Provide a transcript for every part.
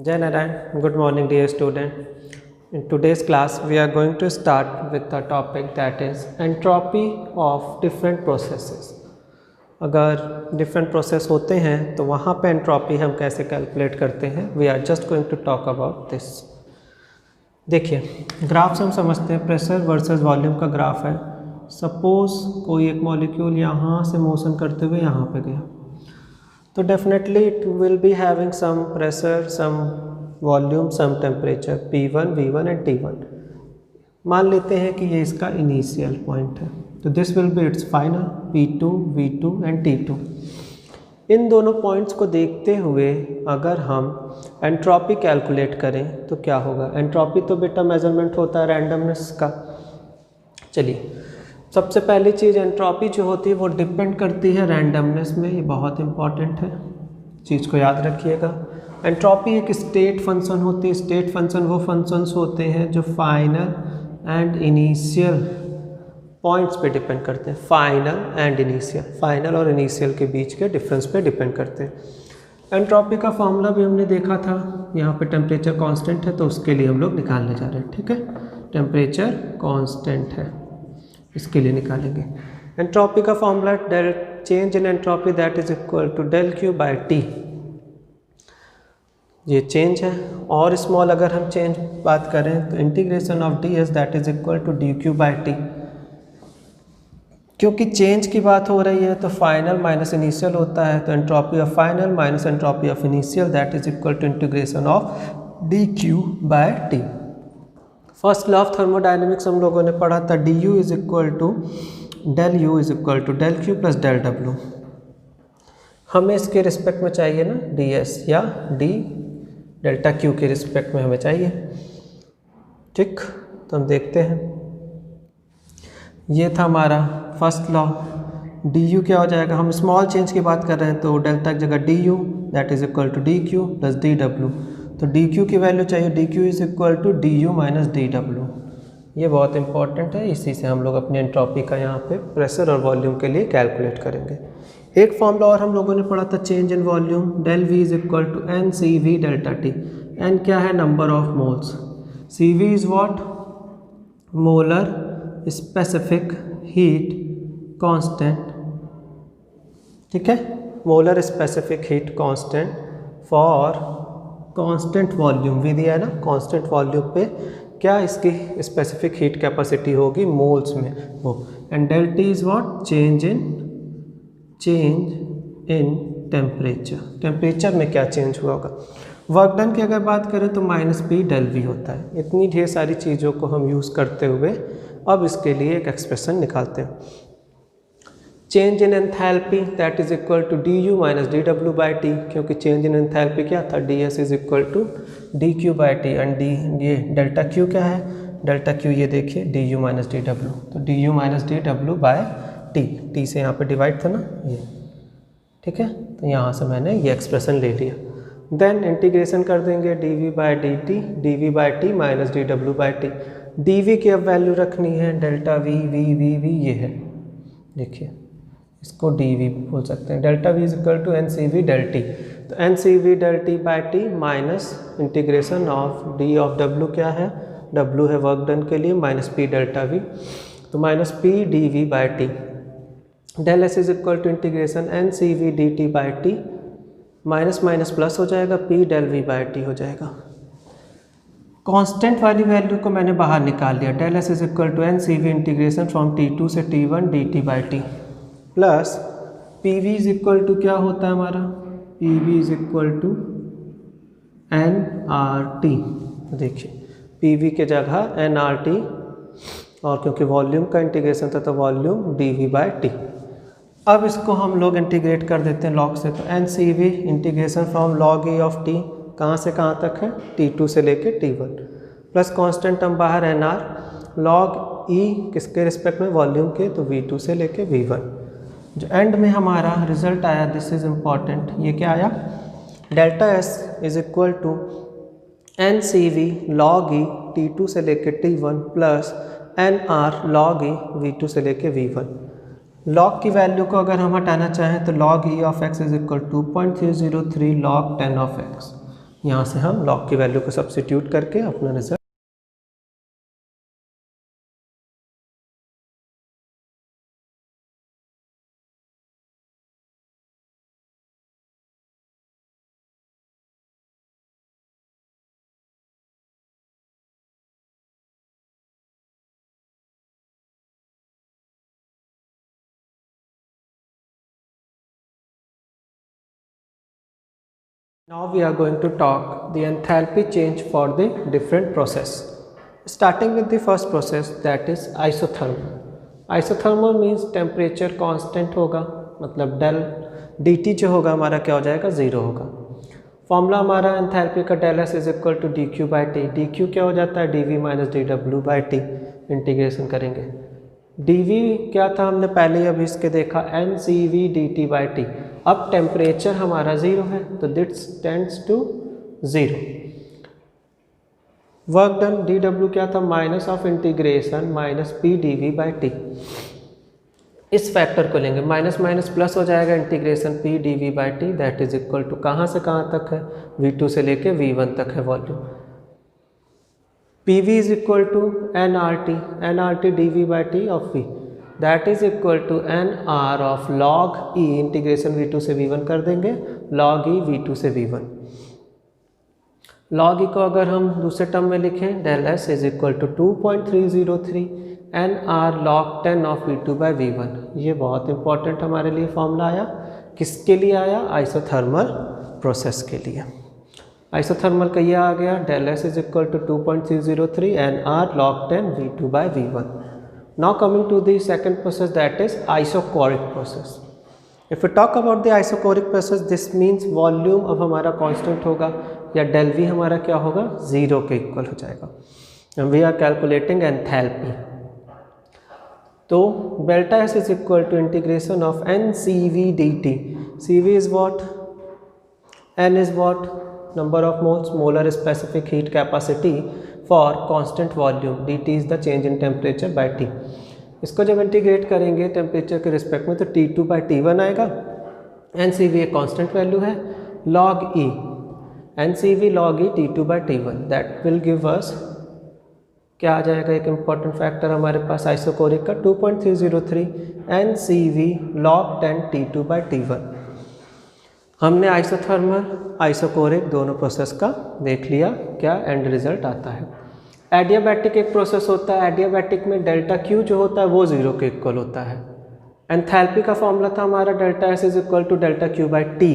Jai Narayan, good morning dear student. In today's class we are going to start with the topic that is entropy of different processes. अगर different process होते हैं तो वहाँ पे entropy हम कैसे calculate करते हैं, we are just going to talk about this. देखिए ग्राफ से हम समझते हैं प्रेशर वर्सेस वॉल्यूम का ग्राफ है. सपोज कोई एक मॉलिक्यूल यहाँ से मोशन करते हुए यहाँ पे गया तो definitely it will be having some pressure, some volume, some temperature P1, V1 and T1. मान लेते हैं कि ये इसका इनिशियल पॉइंट है तो this will be it's final P2, V2 and T2. इन दोनों पॉइंट्स को देखते हुए अगर हम एंट्रोपी कैलकुलेट करें तो क्या होगा. एंट्रोपी तो बेटा मेजरमेंट होता है रैंडमनेस का. चलिए सबसे पहली चीज़ एंट्रोपी जो होती है वो डिपेंड करती है रैंडमनेस में. ये बहुत इंपॉर्टेंट है, चीज़ को याद रखिएगा. एंट्रोपी एक स्टेट फंक्शन होती है. स्टेट फंक्शन वो फंक्शंस होते हैं जो फाइनल एंड इनिशियल पॉइंट्स पे डिपेंड करते हैं. फाइनल एंड इनिशियल, फाइनल और इनिशियल के बीच के डिफरेंस पे डिपेंड करते हैं. एंट्रोपी का फॉर्मूला भी हमने देखा था. यहाँ पे टेम्परेचर कांस्टेंट है तो उसके लिए हम लोग निकालने जा रहे हैं. ठीक है, टेम्परेचर कांस्टेंट है, इसके लिए निकालेंगे. एंट्रोपी का formula change in entropy that is equal to del Q by T. ये चेंज है. और स्मॉल अगर हम चेंज बात करें तो integration of D S that is equal to DQ by T. क्योंकि चेंज की बात हो रही है तो फाइनल माइनस इनिशियल होता है तो entropy of final minus entropy of initial that is equal to integration of DQ by T. First law of thermodynamics हम लोगों ने पढ़ा था. du is equal to del U is equal to del Q plus del W. हमें इसके respect में चाहिए ना ds या d डेल्टा Q के रिस्पेक्ट में हमें चाहिए. ठीक, तो हम देखते हैं. ये था हमारा फर्स्ट लॉ. du क्या हो जाएगा, हम स्मॉल चेंज की बात कर रहे हैं तो डेल्टा की जगह du that is equal to dq plus dw. तो dq की वैल्यू चाहिए, dq is equal to du minus dw. ये बहुत इंपॉर्टेंट है. इसी से हम लोग अपनी एंट्रोपी का यहाँ पे प्रेशर और वॉल्यूम के लिए कैलकुलेट करेंगे. एक फॉर्मूला और हम लोगों ने पढ़ा था change in volume. del V is equal to NCV delta T. n क्या है, number of moles. CV is what, molar specific heat constant. ठीक है, molar specific heat constant for constant volume. भी दिया है ना, कांस्टेंट वॉल्यूम पे क्या इसकी स्पेसिफिक हीट कैपेसिटी होगी मोल्स में वो. And del T is what, change in temperature. Temperature में क्या चेंज हुआ होगा. वर्क डन की अगर बात करें तो माइनस P del V होता है. इतनी ढेर सारी चीज़ों को हम यूज़ करते हुए अब इसके लिए एक एक्सप्रेशन निकालते हैं. Change in enthalpy that is equal to du minus dw by T. क्योंकि चेंज इन एंथैल्पी क्या था, ds is equal to dq by T. And ये डेल्टा Q क्या है, डेल्टा Q ये देखिए du माइनस dw. तो du minus dw by T. T से यहाँ पे डिवाइड था ना ये. ठीक है, तो यहाँ से मैंने ये एक्सप्रेशन ले लिया. देन इंटीग्रेशन कर देंगे dv by dt, dv by T minus dw by T. dv की अब वैल्यू रखनी है डेल्टा v ये है. देखिए इसको dv बोल सकते हैं. Delta v is equal to NCV del T. तो NCV del T by T minus integration of d of w क्या है, w है वर्क डन के लिए, माइनस p डेल्टा v. तो minus p dv by T. del s is equal to integration NCV dt by T. Minus minus plus हो जाएगा, p del v by T हो जाएगा. कांस्टेंट वाली value को मैंने बाहर निकाल लिया. del s is equal to NCV integration from T2 से T1 dt by T plus PV is equal to क्या होता है हमारा, PV is equal to nRT. देखिए PV के जगह nRT और क्योंकि वॉल्यूम का इंटीग्रेशन था तो वॉल्यूम dV बाई टी. अब इसको हम लोग इंटीग्रेट कर देते हैं लॉग से. तो NCV integration from log E of T कहाँ से कहाँ तक है, T2 से लेके T1 प्लस कांस्टेंट टर्म बाहर nR log E किसके रिस्पेक्ट में, वॉल्यूम के, तो V2 से लेके V1. जो एंड में हमारा रिजल्ट आया, दिस इज इम्पॉर्टेंट, ये क्या आया, delta S is equal to NCV log E T2 से लेके T1 plus nR log E V2 से लेके V1. लॉग की वैल्यू को अगर हम हटाना चाहें तो log E of x is equal 2.303 log 10 of x. यहाँ से हम log की वैल्यू को सब्स्टिट्यूट करके अपना result Now we are going to talk the enthalpy change for the different process. Starting with the first process, that is isothermal. Isothermal means temperature constant होगा, मतलब del dt जो होगा हमारा क्या हो जाएगा, ज़ीरो होगा. फॉर्मूला हमारा एंथैल्पी का del S is equal to D Q by T. D Q क्या हो जाता है, D V minus D W by T. Integration करेंगे. डी वी क्या था, हमने पहले ही अभी इसके देखा, N C V D T by T. अब टेम्परेचर हमारा ज़ीरो है तो that's tends to zero. Work done D W क्या था, minus of integration minus P D V by T. इस फैक्टर को लेंगे, माइनस माइनस प्लस हो जाएगा, integration P D V by T that is equal to कहाँ से कहाँ तक है, V2 से लेके V1 तक है volume. P V is equal to N R T D V by T of V that is equal to N R of log E. Integration V2 से V1 कर देंगे, लॉग ई V2 से V1. Log ई को अगर हम दूसरे term में लिखें, del S is equal to 2.303 N R log 10 of V2 by V1. ये बहुत इंपॉर्टेंट हमारे लिए फॉर्मूला आया. किसके लिए आया, आइसोथर्मल प्रोसेस के लिए. आइसोथर्मल का ये आ गया, del S is equal to 2.303 N R log 10 V2 by V1. Now coming to the second process, that is isochoric process. If we talk about the isochoric process, this means volume अब हमारा constant होगा या del V हमारा क्या होगा, zero के equal हो जाएगा. And we are calculating enthalpy. तो delta S is equal to integration of n CV dt. CV is what? N is what? Number of moles, molar specific heat capacity for constant volume. dt is the change in temperature by T. इसको जब integrate करेंगे temperature के respect में तो T2 by T1 आएगा. N C V एक constant value है, log E N C V log E T2 by T1 that will give us क्या आ जाएगा, एक इम्पॉर्टेंट फैक्टर हमारे पास आइसोकोरिक का 2.303 N C V log 10 T2 by T1. हमने आइसोथर्मल आइसोकोरिक दोनों प्रोसेस का देख लिया, क्या एंड रिजल्ट आता है. एडियाबैटिक एक प्रोसेस होता है, एडियाबैटिक में डेल्टा क्यू जो होता है वो ज़ीरो के इक्वल होता है. एंथैल्पी का फॉर्मूला था हमारा delta S is equal to delta Q by T.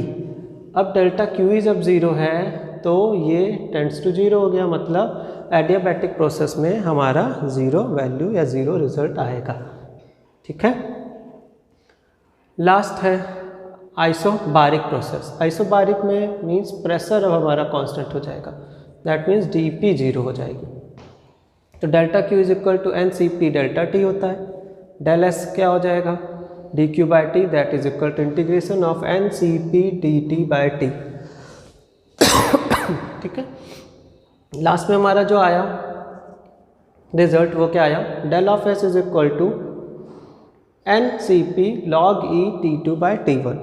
अब डेल्टा क्यू ही जब ज़ीरो है तो ये टेंड्स टू ज़ीरो हो गया, मतलब एडियाबैटिक प्रोसेस में हमारा ज़ीरो वैल्यू या ज़ीरो रिजल्ट आएगा. ठीक है. लास्ट है आइसोबारिक प्रोसेस. आइसोबारिक में मीन्स प्रेशर अब हमारा कांस्टेंट हो जाएगा, that means D P zero हो जाएगी. तो delta Q is equal to N C P delta T होता है. डेल एस क्या हो जाएगा, D Q by T that is equal to integration of N C P D T by T. ठीक है. लास्ट में हमारा जो आया रिजल्ट वो क्या आया, del of S is equal to N C P log E T two by T one.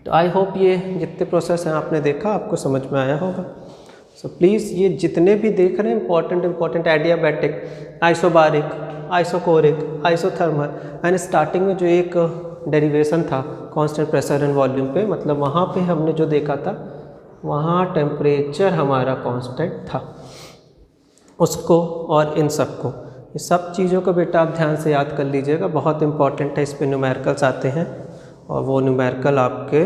तो आई होप ये जितने प्रोसेस हैं आपने देखा, आपको समझ में आया होगा. सो प्लीज़ ये जितने भी देख रहे हैं important adiabatic, isobaric, isochoric, isothermal and starting में जो एक डेरिवेशन था कांस्टेंट प्रेशर एंड वॉल्यूम पे, मतलब वहाँ पे हमने जो देखा था वहाँ टेम्परेचर हमारा कांस्टेंट था, उसको और इन सबको, ये सब चीज़ों को बेटा आप ध्यान से याद कर लीजिएगा, बहुत इंपॉर्टेंट है. इस पे न्यूमेरिकल्स आते हैं और वो न्यूमेरिकल आपके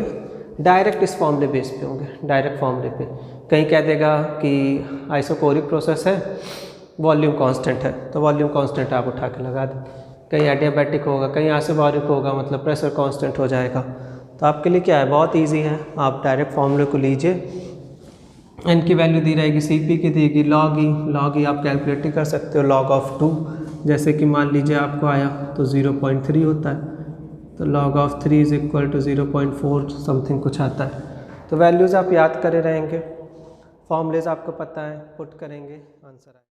डायरेक्ट इस फॉर्मूले बेस पे होंगे, डायरेक्ट फॉर्मूले पे. कहीं कह देगा कि आइसोकोरिक प्रोसेस है, वॉल्यूम कांस्टेंट है, तो वॉल्यूम कांस्टेंट आप उठा के लगा दें. कहीं एडियाबैटिक होगा, कहीं आइसोबारिक होगा, मतलब प्रेशर कांस्टेंट हो जाएगा. तो आपके लिए क्या है, बहुत ईजी है. आप डायरेक्ट फॉर्मूले को लीजिए, एन की वैल्यू दी रहेगी, सी पी की देगी, लॉग ई आप कैलकुलेट ही कर सकते हो, लॉग ऑफ 2. जैसे कि मान लीजिए आपको आया तो 0.3 होता है, तो log of 3 is equal to 0.4 something कुछ आता है. तो वैल्यूज़ आप याद करे रहेंगे, फॉर्मूलेज आपको पता है, पुट करेंगे, आंसर आए.